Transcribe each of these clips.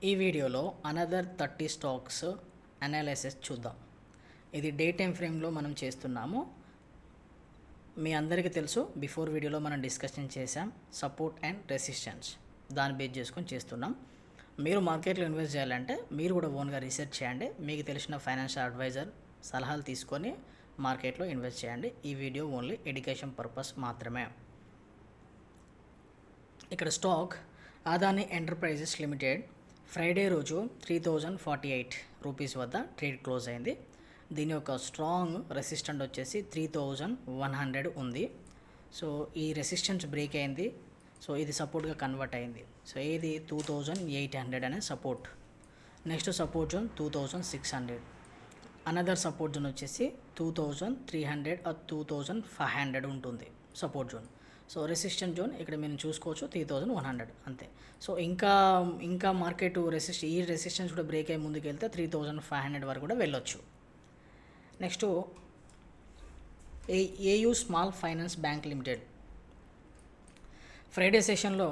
ఈ వీడియోలో another 30 stocks analysis చూద్దాం. ఇది డే టైం ఫ్రేమ్లో మనం చేస్తున్నాము. మీ అందరికీ తెలుసు, బిఫోర్ వీడియోలో మనం డిస్కషన్ చేసాం సపోర్ట్ అండ్ రెసిస్టెన్స్, దాన్ని బేస్ చేసుకొని చేస్తున్నాం. మీరు మార్కెట్లో ఇన్వెస్ట్ చేయాలంటే మీరు కూడా ఓన్గా రీసెర్చ్ చేయండి. మీకు తెలిసిన ఫైనాన్షియల్ అడ్వైజర్ సలహాలు తీసుకొని మార్కెట్లో ఇన్వెస్ట్ చేయండి. ఈ వీడియో ఓన్లీ ఎడ్యుకేషన్ పర్పస్ మాత్రమే. ఇక్కడ stock Adani enterprises limited Friday రోజు 3048 రూపీస్ వద్ద ట్రేడ్ క్లోజ్ అయింది. దీని యొక్క స్ట్రాంగ్ రెసిస్టెంట్ వచ్చేసి 3100 ఉంది. సో ఈ రెసిస్టెన్స్ బ్రేక్ అయింది. సో ఇది సపోర్ట్గా కన్వర్ట్ అయింది. సో ఇది 2800 అనే support. Next support zone 2600. Another support zone వచ్చేసి 2300 ఆర్ 2500 ఉంటుంది support zone. So resistant zone ఇక్కడ మీరు చూసుకోవచ్చు 3100 అంతే. సో ఇంకా మార్కెట్ ఈ రెసిస్టెన్స్ కూడా బ్రేక్ అయ్యి ముందుకు వెళ్తే 3500 వరకు కూడా వెళ్ళొచ్చు. Next AU small finance bank Limited Friday సెషన్లో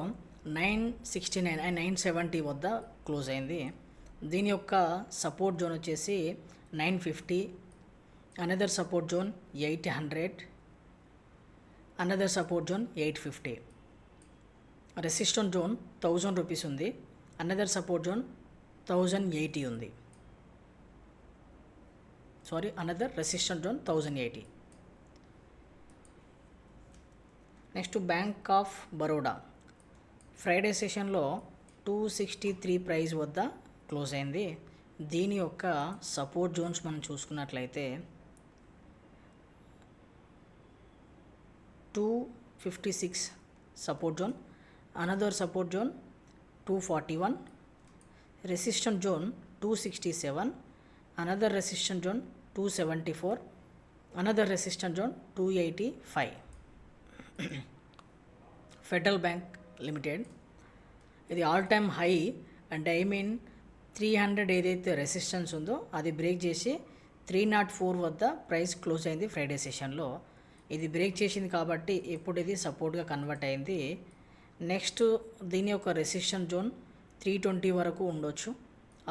969 అండ్ 970 వద్ద క్లోజ్ అయింది. దీని యొక్క సపోర్ట్ జోన్ వచ్చేసి 950, another support zone 800, another support zone 850. Resistant zone 1000 rupees ఉంది. అనదర్ సపోర్ట్ జోన్ 1080 ఉంది. Another resistant zone 1080. Next bank of Baroda Friday సెషన్లో 263 ప్రైస్ వద్ద క్లోజ్ అయింది. దీని యొక్క సపోర్ట్ జోన్స్ మనం చూసుకున్నట్లయితే 256 support zone, another support zone 241, resistant zone 267, another resistant zone 274, another resistant zone 285. Federal bank limited ఇది ఆల్ టైమ్ హై, అంటే 300 ఏదైతే రెసిస్టెన్స్ ఉందో అది బ్రేక్ చేసి 304 వద్ద ప్రైస్ క్లోజ్ అయింది ఫ్రైడే సెషన్లో. ఇది బ్రేక్ చేసింది కాబట్టి ఇప్పుడు ఇది సపోర్ట్గా కన్వర్ట్ అయింది. నెక్స్ట్ దీని యొక్క రెసిస్టెన్స్ జోన్ 320 వరకు ఉండొచ్చు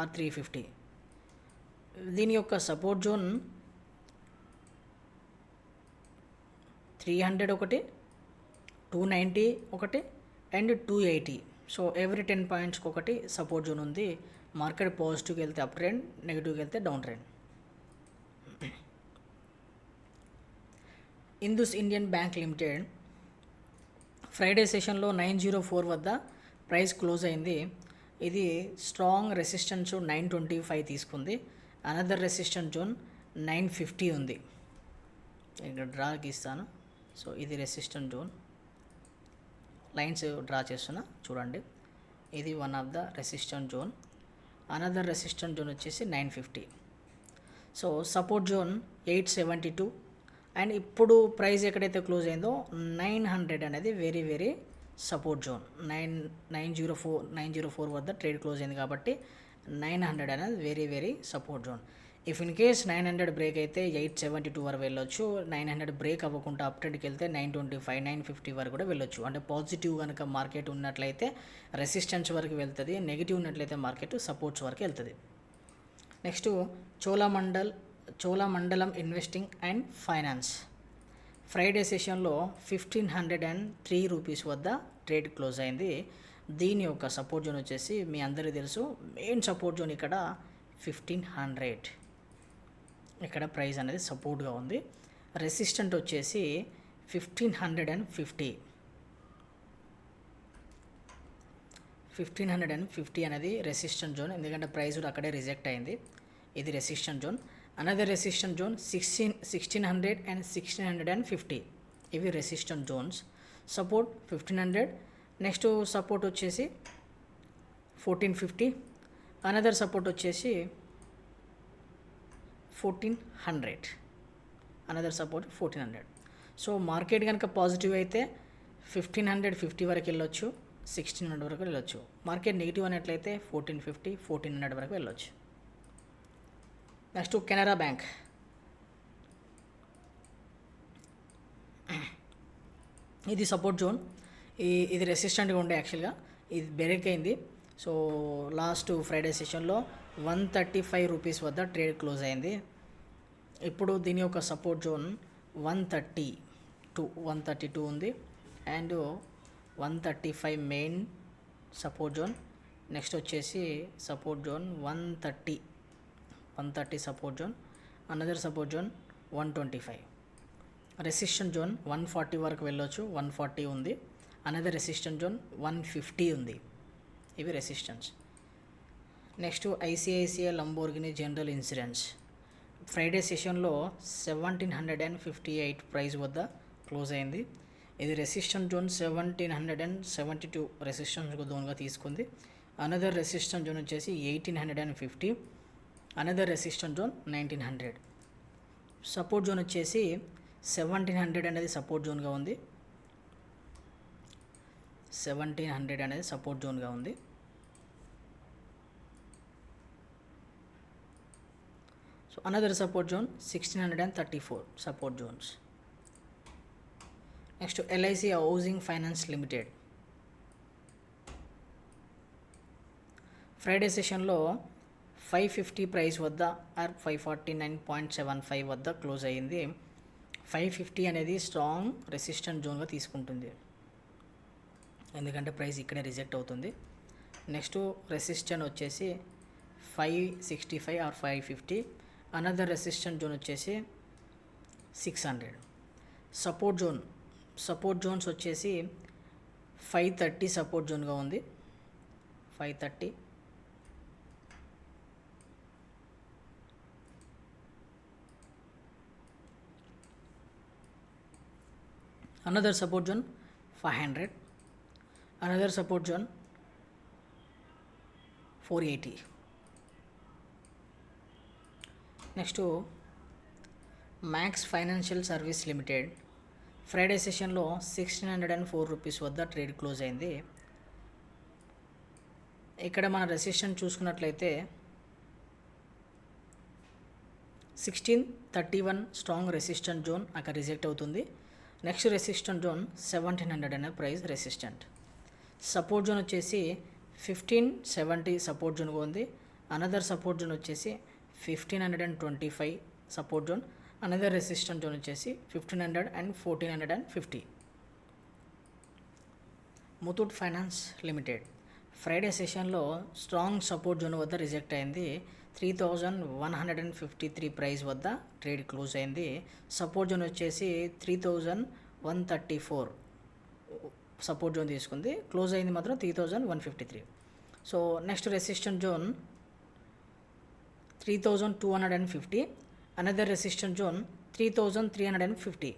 ఆర్ 350. దీని యొక్క సపోర్ట్ జోన్ 300 ఒకటి, 290 ఒకటి అండ్ 280. సో ఎవ్రీ 10 పాయింట్స్కి ఒకటి సపోర్ట్ జోన్ ఉంది. మార్కెట్ పాజిటివ్కి వెళ్తే అప్ ట్రెండ్, నెగిటివ్కి వెళ్తే down trend. Indus Indian Bank Limited Friday సెషన్లో 904 వద్ద ప్రైస్ క్లోజ్ అయింది. ఇది స్ట్రాంగ్ రెసిస్టెన్స్ 925 తీసుకుంది. అనదర్ రెసిస్టెంట్ జోన్ 950 ఉంది. ఇక్కడ డ్రా గీస్తాను. సో ఇది రెసిస్టెంట్ జోన్, లైన్స్ డ్రా చేస్తున్నా చూడండి. ఇది one of the resistant zone. Another resistant zone వచ్చేసి 950. సో సపోర్ట్ జోన్ 872 అండ్ ఇప్పుడు ప్రైస్ ఎక్కడైతే క్లోజ్ అయిందో 900 అనేది వెరీ వెరీ సపోర్ట్ జోన్. 904 వద్ద ట్రేడ్ క్లోజ్ అయింది కాబట్టి 900 అనేది very very support zone. If in case 900 break అయితే 872 వరకు వెళ్ళొచ్చు. 900 బ్రేక్ అవ్వకుండా అప్ ట్రెండ్కి వెళ్తే 925, 950 వరకు కూడా వెళ్ళొచ్చు. అంటే పాజిటివ్ కనుక మార్కెట్ ఉన్నట్లయితే రెసిస్టెన్స్ వరకు వెళ్తుంది, నెగిటివ్ ఉన్నట్లయితే మార్కెట్ సపోర్ట్స్ వరకు వెళ్తుంది. Next Cholamandalam investing and finance Friday సెషన్లో 1503 రూపీస్ వద్ద ట్రేడ్ క్లోజ్ అయింది. దీని యొక్క సపోర్ట్ జోన్ వచ్చేసి మీ అందరికీ తెలుసు, మెయిన్ సపోర్ట్ జోన్ ఇక్కడ 1500. ఇక్కడ ప్రైస్ అనేది సపోర్ట్గా ఉంది. రెసిస్టెంట్ వచ్చేసి 1550. 1550 అనేది రెసిస్టెంట్ జోన్, ఎందుకంటే ప్రైస్ కూడా అక్కడే రిజెక్ట్ అయింది. ఇది resistant zone. Another resistant zone 1600 and 1650. ఇవి resistant zones. Support 1500. Next support వచ్చేసి 1450. అనదర్ సపోర్ట్ వచ్చేసి 1400. Another support 1400. సో మార్కెట్ కనుక పాజిటివ్ అయితే 1550 వరకు వెళ్ళొచ్చు, 1600 వరకు వెళ్ళొచ్చు. మార్కెట్ నెగిటివ్ అనేట్లయితే 1450, 1400 వరకు వెళ్ళొచ్చు. నెక్స్ట్ కెనరా బ్యాంక్ ఇది సపోర్ట్ జోన్. ఇది రెసిస్టెంట్గా ఉండే యాక్చువల్గా ఇది బ్రేక్ అయింది. సో లాస్ట్ ఫ్రైడే సెషన్లో 135 రూపీస్ వద్ద ట్రేడ్ క్లోజ్ అయింది. ఇప్పుడు దీని యొక్క సపోర్ట్ జోన్ 132 ఉంది and 135 main support zone. Next వచ్చేసి support zone 130 support zone, another support zone 125. Resistant zone 140 వరకు వెళ్ళొచ్చు, 140 ఉంది. అనదర్ రెసిస్టెంట్ జోన్ 150 ఉంది. ఇవి resistance. Next ICICI Lamborghini general insurance Friday సెషన్లో 1758 ప్రైస్ వద్ద క్లోజ్ అయింది. ఇది రెసిస్టెంట్ జోన్ 1772 రెసిస్టెన్స్ జోన్గా తీసుకుంది. అనదర్ రెసిస్టెంట్ జోన్ వచ్చేసి 1850, another resistant zone 1900. Support zone వచ్చేసి 1700 అనేది సపోర్ట్ జోన్గా ఉంది. 1700 అనేది సపోర్ట్ జోన్గా ఉంది. So another support zone 1634 support Jones. Next LIC housing finance limited Friday సెషన్లో 550 ప్రైస్ వద్ద ఆర్ 549.75 వద్ద క్లోజ్ అయ్యింది. 550 అనేది స్ట్రాంగ్ రెసిస్టెంట్ జోన్గా తీసుకుంటుంది, ఎందుకంటే ప్రైస్ ఇక్కడే రిజెక్ట్ అవుతుంది. నెక్స్ట్ రెసిస్టెంట్ వచ్చేసి 565 ఆర్ 550. అనదర్ రెసిస్టెంట్ జోన్ వచ్చేసి 600. సపోర్ట్ జోన్స్ వచ్చేసి 530 సపోర్ట్ జోన్గా ఉంది. 530. Another support zone 500. Another support zone 480. Next max financial service limited Friday సెషన్లో 1604 రూపీస్ వద్ద ట్రేడ్ క్లోజ్ అయింది. ఇక్కడ మన రెసిస్టెంట్ చూసుకున్నట్లయితే 1631 స్ట్రాంగ్ రెసిస్టెంట్ జోన్ అక్కడ రిజెక్ట్ అవుతుంది. నెక్స్ట్ రెసిస్టెంట్ జోన్ 1700 అనే ప్రైస్ రెసిస్టెంట్. సపోర్ట్ జోన్ వచ్చేసి 1570 సపోర్ట్ జోన్గా ఉంది. అనదర్ సపోర్ట్ జోన్ వచ్చేసి 1525 support zone. Another resistant zone వచ్చేసి 1500 and 1450. Muthoot finance limited Friday సెషన్లో స్ట్రాంగ్ సపోర్ట్ జోన్ వద్ద రిజెక్ట్ అయింది. 3153 ప్రైస్ వద్ద ట్రేడ్ క్లోజ్ అయింది. సపోర్ట్ జోన్ వచ్చేసి 3134 సపోర్ట్ జోన్ తీసుకుంది. క్లోజ్ అయింది మాత్రం 3153. So next resistant zone 3250. Another resistant zone 3350.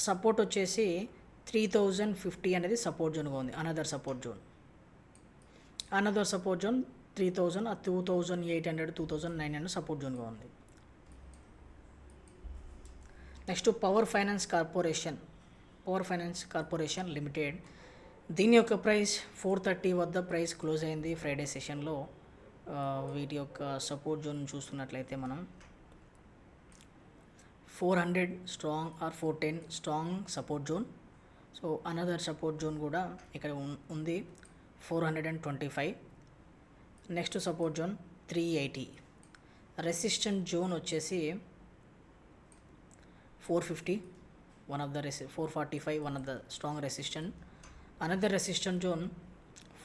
Support వచ్చేసి 3050 అనేది సపోర్ట్ జోన్గా ఉంది. అనదర్ సపోర్ట్ జోన్ 3000, 2800, 2900 సపోర్ట్ జోన్గా ఉంది. Next power finance corporation limited దీని యొక్క ప్రైస్ 430 వద్ద ప్రైస్ క్లోజ్ అయింది ఫ్రైడే సెషన్లో. వీటి యొక్క సపోర్ట్ జోన్ చూస్తున్నట్లయితే మనం 400 strong or 410 strong support zone. So another support zone కూడా ఇక్కడ ఉంది 425. Next support zone 380. Resistant zone వచ్చేసి 450 one of the 445 one of the strong resistant. Another resistant zone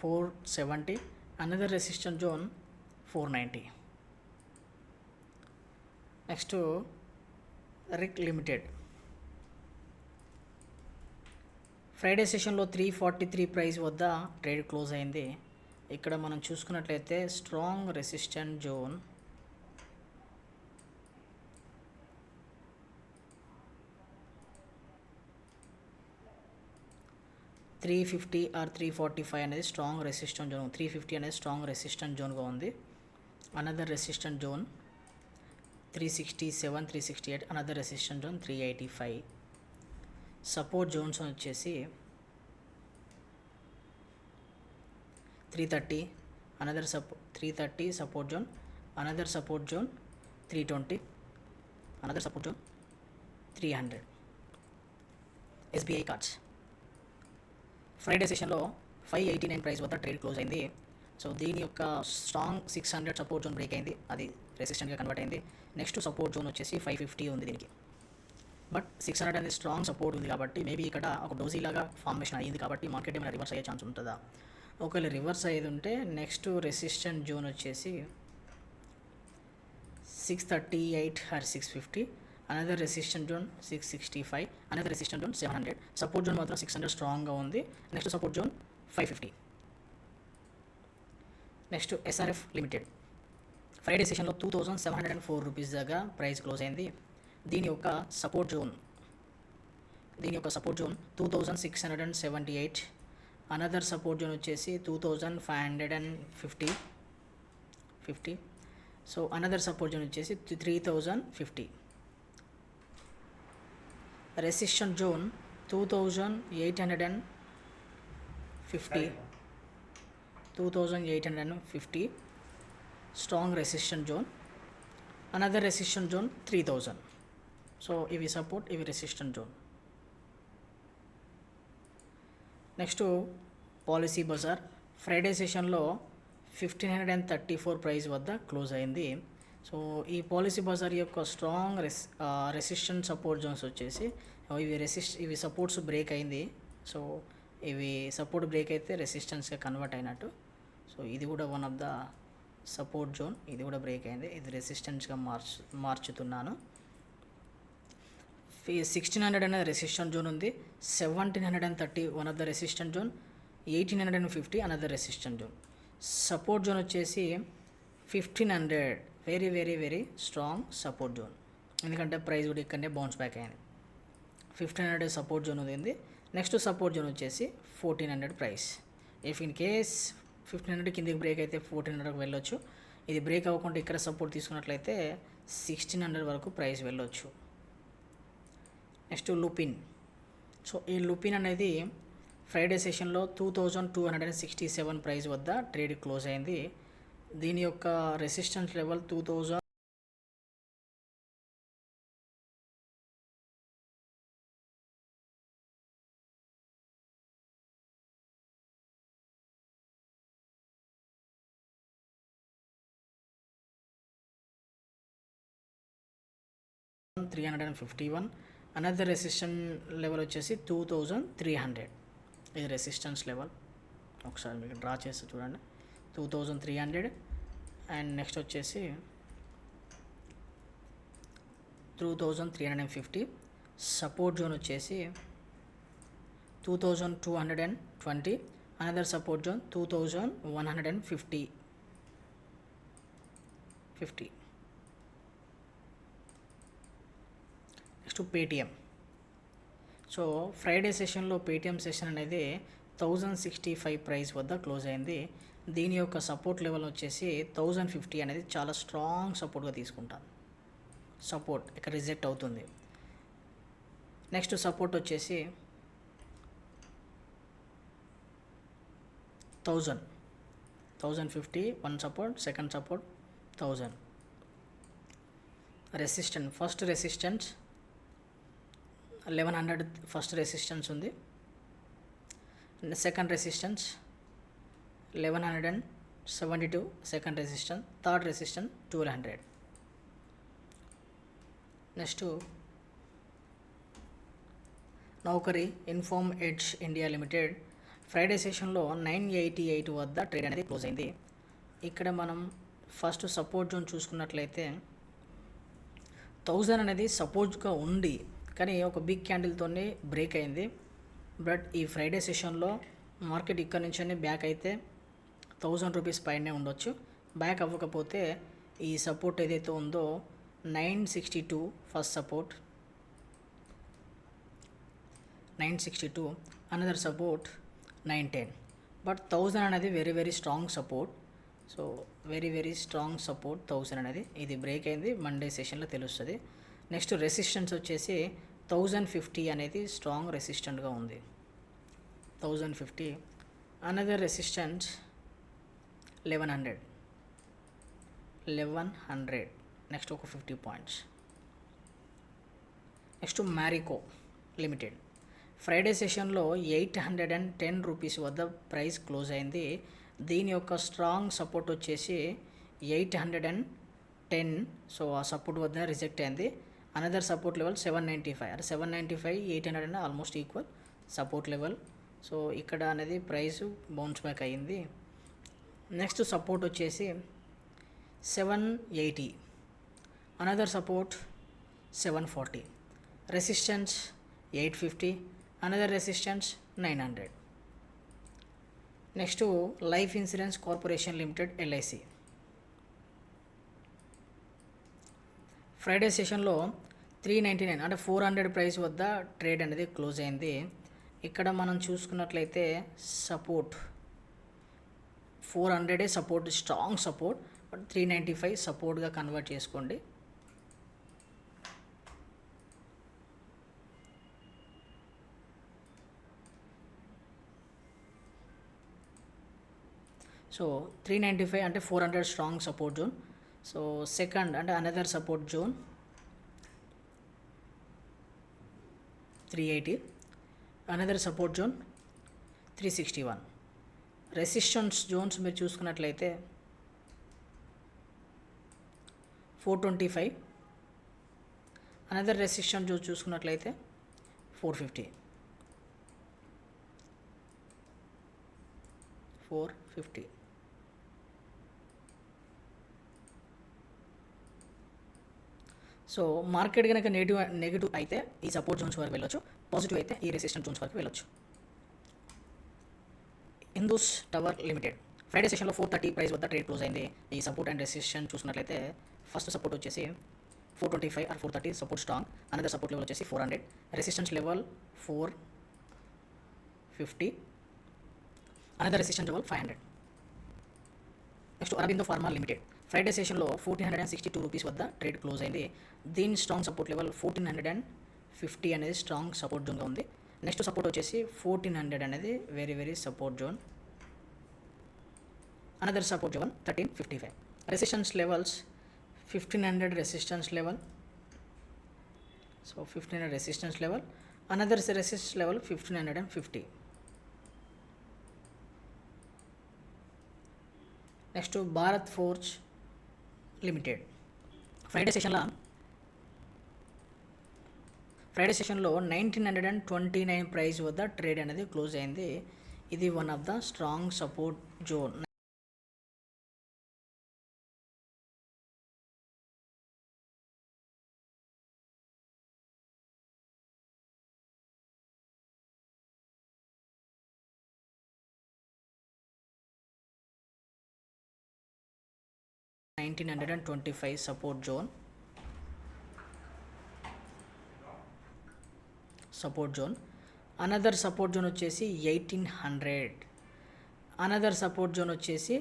470. Another resistant zone 490. Next రిక్ limited Friday సెషన్లో 343 price వద్ద trade close అయింది. ఇక్కడ మనం చూసుకున్నట్లయితే స్ట్రాంగ్ రెసిస్టెంట్ జోన్ 350 ఆర్ 345 అనేది స్ట్రాంగ్ రెసిస్టెంట్ జోన్. 350 అనేది స్ట్రాంగ్ రెసిస్టెంట్ జోన్గా ఉంది. Another resistant zone 367, 368. Another resistant zone 385. Support Jones వచ్చేసి 330. Another 330 support zone. Another support zone 320. Another support zone 300. SBI cards Friday సెషన్లో 589 price వద్ద ట్రేడ్ క్లోజ్ అయింది. So దీని యొక్క strong 600 support zone break అయింది, అది రెసిస్టెంట్గా కన్వర్ట్ అయింది. నెక్స్ట్ సపోర్ట్ జోన్ వచ్చేసి 550 ఉంది దీనికి. బట్ 600 అనేది స్ట్రాంగ్ సపోర్ట్ ఉంది కాబట్టి మేబీ ఇక్కడ ఒక డోజీ లాగా ఫార్మేషన్ అయ్యింది కాబట్టి మార్కెట్ ఏమైనా రివర్స్ అయ్యే ఛాన్స్ ఉంటుందా? ఒకవేళ రివర్స్ అయ్యేది ఉంటే నెక్స్ట్ రెసిస్టెంట్ జోన్ వచ్చేసి 638 or 650, another resistant zone 665, another resistant zone 700. సపోర్ట్ జోన్ మాత్రం 600 స్ట్రాంగ్గా ఉంది. Next support zone 550. Next SRF limited Friday సెషన్లో 2704 రూపీస్ దాకా ప్రైస్ క్లోజ్ అయింది. దీని యొక్క support zone 2678, another support zone వచ్చేసి 2550. సో అనదర్ సపోర్ట్ జోన్ వచ్చేసి 3050. Resistant zone 2850, strong resistant zone. Another resistant zone 3000. So ఇవి సపోర్ట్, ఇవి resistant zone. Next policy Bazaar Friday సెషన్లో 1534 ప్రైస్ వద్ద క్లోజ్ అయింది. సో ఈ పాలసీ బజార్ యొక్క స్ట్రాంగ్ రెసిస్టెంట్ సపోర్ట్ జోన్స్ వచ్చేసి ఇవి సపోర్ట్స్ బ్రేక్ అయింది. సో ఇవి సపోర్ట్ బ్రేక్ అయితే రెసిస్టెన్స్గా కన్వర్ట్ అయినట్టు. సో ఇది కూడా one of the support zone, ఇది కూడా బ్రేక్ అయింది, ఇది రెసిస్టెన్స్గా మార్చుతున్నాను. 1600 అనేది రెసిస్టెంట్ జోన్ ఉంది, 1730 one of the resistant zone, 1850 another resistant zone. Support zone వచ్చేసి 1500, very very very strong support zone, ఎందుకంటే ప్రైస్ కూడా ఇక్కడనే బౌన్స్ బ్యాక్ అయింది. 1500 సపోర్ట్ జోన్ ఉంది. నెక్స్ట్ సపోర్ట్ జోన్ వచ్చేసి 1400 ప్రైస్. ఇఫ్ ఇన్ కేస్ 1500 కిందకి బ్రేక్ అయితే 1400కి వెళ్ళొచ్చు. ఇది బ్రేక్ అవ్వకుండా ఇక్కడ సపోర్ట్ తీసుకున్నట్లయితే 1600 వరకు ప్రైస్ వెళ్ళొచ్చు. నెక్స్ట్ లుపిన్. సో ఈ లుపిన్ అనేది ఫ్రైడే సెషన్లో 2267 ప్రైస్ వద్ద ట్రేడ్ క్లోజ్ అయింది. దీని యొక్క resistance level 2300 351. Another resistance level వచ్చేసి 2300. ఇది రెసిస్టెన్స్ లెవెల్, ఒకసారి మీకు డ్రా చేసి చూడండి. 2300 అండ్ నెక్స్ట్ వచ్చేసి 2350. సపోర్ట్ జోన్ వచ్చేసి 2220. Another support zone 2150. Next Paytm. So Friday సెషన్లో పేటిఎం సెషన్ అనేది 1065 ప్రైస్ వద్ద క్లోజ్ అయింది. దీని యొక్క సపోర్ట్ లెవెల్ వచ్చేసి 1050 అనేది చాలా స్ట్రాంగ్ సపోర్ట్గా తీసుకుంటాను. సపోర్ట్ ఇక్కడ రిజెక్ట్ అవుతుంది. నెక్స్ట్ సపోర్ట్ వచ్చేసి 1050 one support, second support 1000. Resistance first resistance 1100 first resistance ఉంది. Second resistance 1172 second resistance, third resistance 1200. Next Naukri Info Edge India Limited Friday సెషన్లో 988 వద్ద ట్రేడ్ అనేది క్లోజ్ అయింది. ఇక్కడ మనం ఫస్ట్ సపోర్ట్ జోన్ చూసుకున్నట్లయితే 1000 అనేది సపోర్ట్గా ఉండి కానీ ఒక బిగ్ క్యాండిల్తోనే బ్రేక్ అయింది. బట్ ఈ ఫ్రైడే సెషన్లో మార్కెట్ ఇక్కడ నుంచి బ్యాక్ అయితే 1000 రూపీస్ పైనే ఉండొచ్చు. బ్యాక్ అవ్వకపోతే ఈ సపోర్ట్ ఏదైతే ఉందో 962 first support, 962 another support 910. But 1000 అనేది very very strong support. So very very strong support 1000 అనేది. ఇది బ్రేక్ అయింది, మండే సెషన్లో తెలుస్తుంది. నెక్స్ట్ రెసిస్టెన్స్ వచ్చేసి 1050 అనేది స్ట్రాంగ్ రెసిస్టెంట్గా ఉంది. 1050 అనదర్ రెసిస్టెన్స్ 1100. నెక్స్ట్ ఒక 50 points. Next Marico limited Friday సెషన్లో 810 రూపీస్ వద్ద ప్రైస్ క్లోజ్ అయింది. దీని యొక్క స్ట్రాంగ్ సపోర్ట్ వచ్చేసి 810. సో ఆ సపోర్ట్ వద్ద రిజెక్ట్ అయింది. Another support level 795. అంటే 795 800 అనేది almost equal support level. So ఇక్కడ అనేది ప్రైస్ బౌన్స్ బ్యాక్ అయ్యింది. నెక్స్ట్ సపోర్ట్ వచ్చేసి 780. Another support 740. Resistance 850. Another resistance 900. Next life insurance corporation limited LIC. Friday సెషన్లో 399 అంటే 400 ప్రైస్ వద్ద ట్రేడ్ అనేది క్లోజ్ అయింది. ఇక్కడ మనం చూసుకున్నట్లయితే support 400 support, strong support. But 395 సపోర్ట్గా కన్వర్ట్ చేసుకోండి. సో 395 అంటే 400 strong support zone. So second అంటే another support zone 380. Another support zone 361. Resistance zones మీరు చూసుకున్నట్లయితే 425. అనదర్ రెసిస్టెన్స్ జోన్ చూసుకున్నట్లయితే 450. 450. సో మార్కెట్ కనుక నెగిటివ్ అయితే ఈ సపోర్ట్ జోన్స్ వరకు వెళ్ళొచ్చు, పాజిటివ్ అయితే ఈ రెసిస్టెన్స్ జోన్స్ వరకు వెళ్ళొచ్చు. హిందూస్ టవర్ లిమిటెడ్ ఫ్రైడే సెషన్లో 430 ప్రైస్ వద్ద ట్రేడ్ క్లోజ్ అయింది. ఈ సపోర్ట్ అండ్ రెసిస్టెన్స్ చూసుకున్నట్లయితే ఫస్ట్ సపోర్ట్ వచ్చేసి 425 ఆర్ 430 support strong. Another support level వచ్చేసి 400. Resistance level 450. Another resistance level 500. Next Aurobindo pharma limited Friday సెషన్లో 1462 రూపీస్ వద్ద ట్రేడ్ క్లోజ్ అయింది. దీని స్ట్రాంగ్ సపోర్ట్ లెవెల్ 1450 అనేది స్ట్రాంగ్ సపోర్ట్ జోన్గా ఉంది. నెక్స్ట్ సపోర్ట్ వచ్చేసి 1400 అనేది very support zone. Another support zone 1355. Resistance levels 1500 resistance level. So 1500 resistance level. Another resistance level 1550. Next Bharat forge limited Friday సెషన్లో 1929 price వద్ద trade అనేది close అయింది. ఇది one of the strong support zone. $1925 support zone. Another support zone వచ్చేసి 1800. Another support zone వచ్చేసి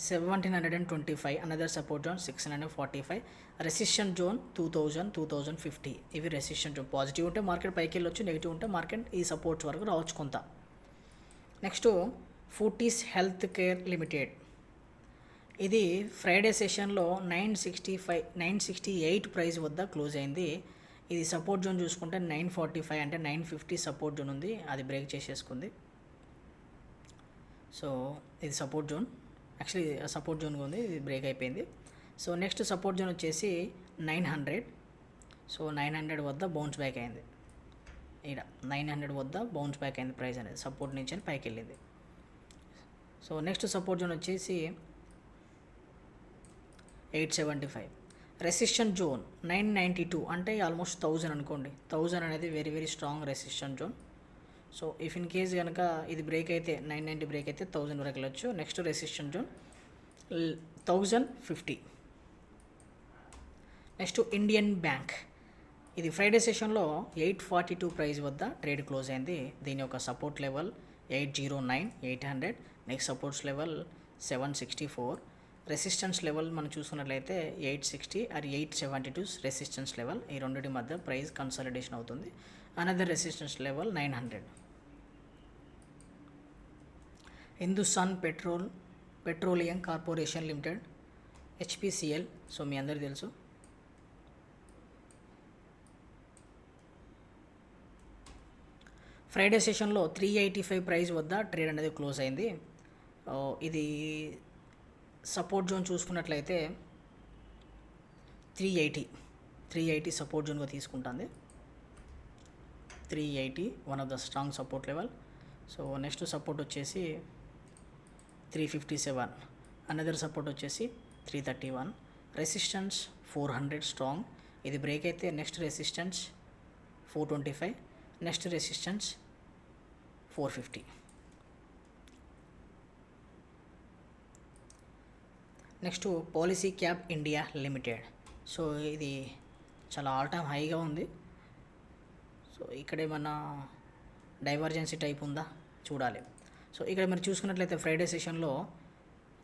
1725. Another support zone 645. Resistance zone 2000, 2050. ఇవి resistance zone. Positive ఉంటే market పైకి వెళ్ళొచ్చు, నెగిటివ్ ఉంటే మార్కెట్ ఈ సపోర్ట్స్ వరకు రావచ్చు కొంత. Next Fortis Health Care Limited. ఇది ఫ్రైడే సెషన్లో 968 ప్రైస్ వద్ద క్లోజ్ అయింది. ఇది సపోర్ట్ జోన్ చూసుకుంటే 945 అంటే 950 సపోర్ట్ జోన్ ఉంది, అది బ్రేక్ చేసేసుకుంది. సో ఇది సపోర్ట్ జోన్, యాక్చువల్లీ సపోర్ట్ జోన్గా ఉంది, ఇది బ్రేక్ అయిపోయింది. సో నెక్స్ట్ సపోర్ట్ జోన్ వచ్చేసి 900. సో 900 వద్ద బౌన్స్ బ్యాక్ అయింది. ఇక్కడ 900 వద్ద బౌన్స్ బ్యాక్ అయింది ప్రైస్ అనేది, సపోర్ట్ నుంచి పైకి వెళ్ళింది. సో నెక్స్ట్ సపోర్ట్ జోన్ వచ్చేసి 875. రెసిస్టెన్స్ జోన్ 992 అంటే ఆల్మోస్ట్ 1000 అనుకోండి. 1000 అనేది very strong resistance zone. So if in case కనుక ఇది బ్రేక్ అయితే 990 బ్రేక్ అయితే 1000 వరకు వెళ్ళొచ్చు. Next resistance zone 1050. Next Indian bank. ఇది ఫ్రైడే సెషన్లో 842 ప్రైస్ వద్ద ట్రేడ్ క్లోజ్ అయింది. దీని యొక్క support level 809, 800. Next supports level 764. Resistance level మనం చూసుకున్నట్లయితే 860 ఆర్ 872 రెసిస్టెన్స్ లెవెల్. ఈ రెండింటి మధ్య ప్రైస్ కన్సాలిడేషన్ అవుతుంది. Another resistance level 900. Hindustan Petroleum Corporation Limited HPCL. So మీ అందరికీ తెలుసు. ఫ్రైడే సెషన్లో 385 ప్రైస్ వద్ద ట్రేడ్ అనేది క్లోజ్ అయింది. ఇది సపోర్ట్ జోన్ చూసుకున్నట్లయితే 380 సపోర్ట్ జోన్గా తీసుకుంటుంది. 380 one of the strong support level. So next support వచ్చేసి 357, అనదర్ సపోర్ట్ వచ్చేసి 331, రెసిస్టెన్స్ 400 స్ట్రాంగ్. ఇది బ్రేక్ అయితే next resistance 425, next resistance 450. Next policy cab India limited. So ఇది చాలా ఆల్ టైమ్ హైగా ఉంది. సో ఇక్కడ ఏమన్నా డైవర్జెన్సీ టైప్ ఉందా చూడాలి. సో ఇక్కడ మీరు చూసుకున్నట్లయితే ఫ్రైడే సెషన్లో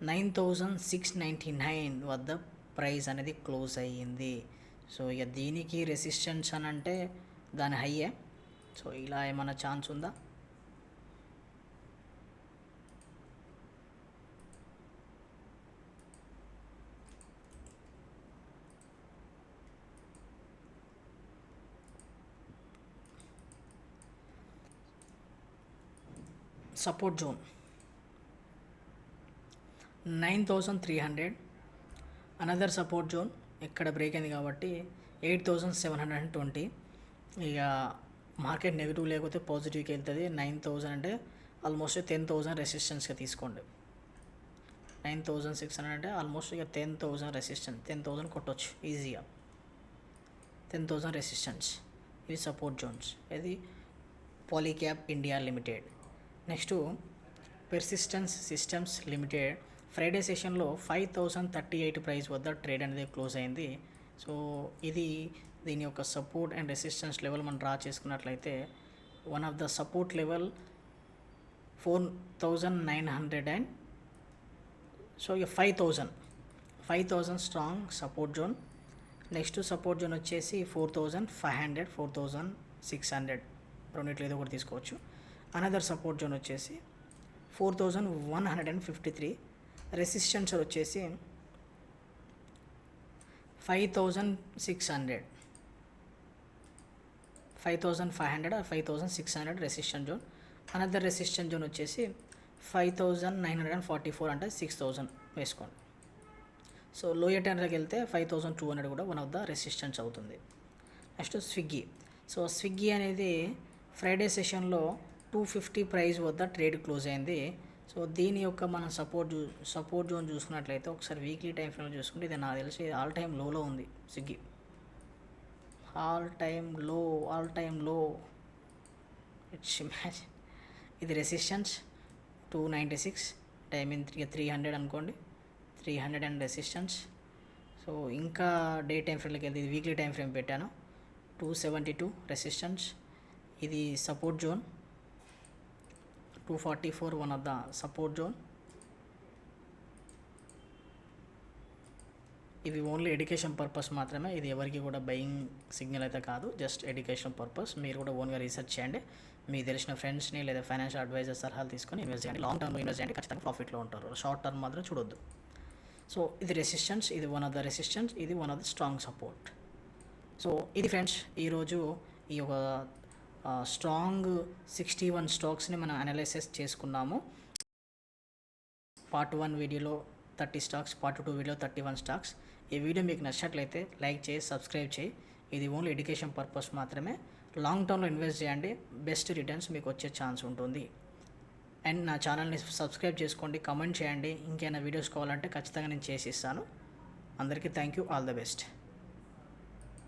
9699 వద్ద ప్రైస్ అనేది క్లోజ్ అయ్యింది. సో ఇక దీనికి రెసిస్టెన్స్ అని అంటే దాని హైయే. సో ఇలా ఏమైనా ఛాన్స్ ఉందా? Support zone 9300, another support zone ఇక్కడ బ్రేక్ అయింది కాబట్టి 8720. ఇక మార్కెట్ నెగిటివ్ లేకపోతే పాజిటివ్కి వెళ్తుంది. 9000 అంటే ఆల్మోస్ట్ 10,000 రెసిస్టెన్స్గా తీసుకోండి. 9600 అంటే ఆల్మోస్ట్ ఇక 10,000 రెసిస్టెన్స్, 10,000 కొట్టవచ్చు ఈజీగా. 10,000 రెసిస్టెన్స్, ఇవి సపోర్ట్ జోన్స్. ఇది Polycab India limited. Next persistence systems limited. Friday సెషన్లో 5038 ప్రైస్ వద్ద ట్రేడ్ అనేది క్లోజ్ అయింది. సో ఇది దీని యొక్క సపోర్ట్ అండ్ రెసిస్టెన్స్ లెవెల్ మనం డ్రా చేసుకున్నట్లయితే one of the support level 4900 and so ఇక 5000 strong support zone. Next support zone వచ్చేసి 4500, 4600 రెండిట్లో ఏదో ఒకటి తీసుకోవచ్చు. అనదర్ సపోర్ట్ జోన్ వచ్చేసి 4153. రెసిస్టెన్స్ వచ్చేసి 5600, 5500 or 5600 resistance zone. Another resistance zone వచ్చేసి 5944 అంటే 6000 వేసుకోండి. సో లోయర్ టెన్లోకి వెళ్తే 5200 కూడా వన్ ఆఫ్ ద రెసిస్టెన్స్ అవుతుంది. Next Swiggy. సో స్విగ్గీ అనేది ఫ్రైడే సెషన్లో 250 ప్రైస్ వద్ద ట్రేడ్ క్లోజ్ అయింది. సో దీని యొక్క మనం సపోర్ట్ జోన్ చూసుకున్నట్లయితే ఒకసారి వీక్లీ టైం ఫ్రేమ్ చూసుకుంటే ఇది నాకు తెలిసి ఆల్ టైమ్ లోలో ఉంది. స్విగ్గీ ఆల్ టైమ్ లో ఇట్స్ ఇమాజిన్. ఇది రెసిస్టెన్స్ 296, టైం ఇక 300 అనుకోండి, 300 అండ్ రెసిస్టెన్స్. సో ఇంకా డే టైం ఫ్రేమ్లోకి వెళ్తే ఇది వీక్లీ టైం ఫ్రేమ్ పెట్టాను. 272 రెసిస్టెన్స్. ఇది support zone 244 one of the support zone. ఇవి ఓన్లీ ఎడ్యుకేషన్ పర్పస్ మాత్రమే. ఇది ఎవరికి కూడా బయింగ్ సిగ్నల్ అయితే కాదు, జస్ట్ ఎడ్యుకేషన్ పర్పస్. మీరు కూడా ఓన్గా రీసెర్చ్ చేయండి. మీకు తెలిసిన ఫ్రెండ్స్ని లేదా ఫైనాన్షియల్ అడ్వైజర్ సలహాలు తీసుకొని ఇన్వెస్ట్ చేయండి. లాంగ్ టర్మ్లో ఇన్వెస్ట్ చేయండి, ఖచ్చితంగా ప్రాఫిట్లో ఉంటారు. షార్ట్ టర్మ్ మాత్రం చూడొద్దు. సో ఇది రెసిస్టెన్స్, ఇది వన్ ఆఫ్ ద రెసిస్టెన్స్, ఇది one of the strong support. So ఇది ఫ్రెండ్స్ ఈరోజు ఈ యొక్క స్ట్రాంగ్ 61 స్టాక్స్ని మనం అనలైసిస్ చేసుకున్నాము. పార్ట్ 1 వీడియోలో 30 స్టాక్స్, పార్ట్ 2 వీడియో 31 స్టాక్స్. ఈ వీడియో మీకు నచ్చినట్లయితే లైక్ చేయి, సబ్స్క్రైబ్ చేయి. ఇది ఓన్లీ ఎడ్యుకేషన్ పర్పస్ మాత్రమే. లాంగ్ టర్మ్లో ఇన్వెస్ట్ చేయండి, బెస్ట్ రిటర్న్స్ మీకు వచ్చే ఛాన్స్ ఉంటుంది. అండ్ నా ఛానల్ని సబ్స్క్రైబ్ చేసుకోండి, కమెంట్ చేయండి. ఇంకేమైనా వీడియోస్ కావాలంటే ఖచ్చితంగా నేను చేసి ఇస్తాను. అందరికీ thank you, all the best.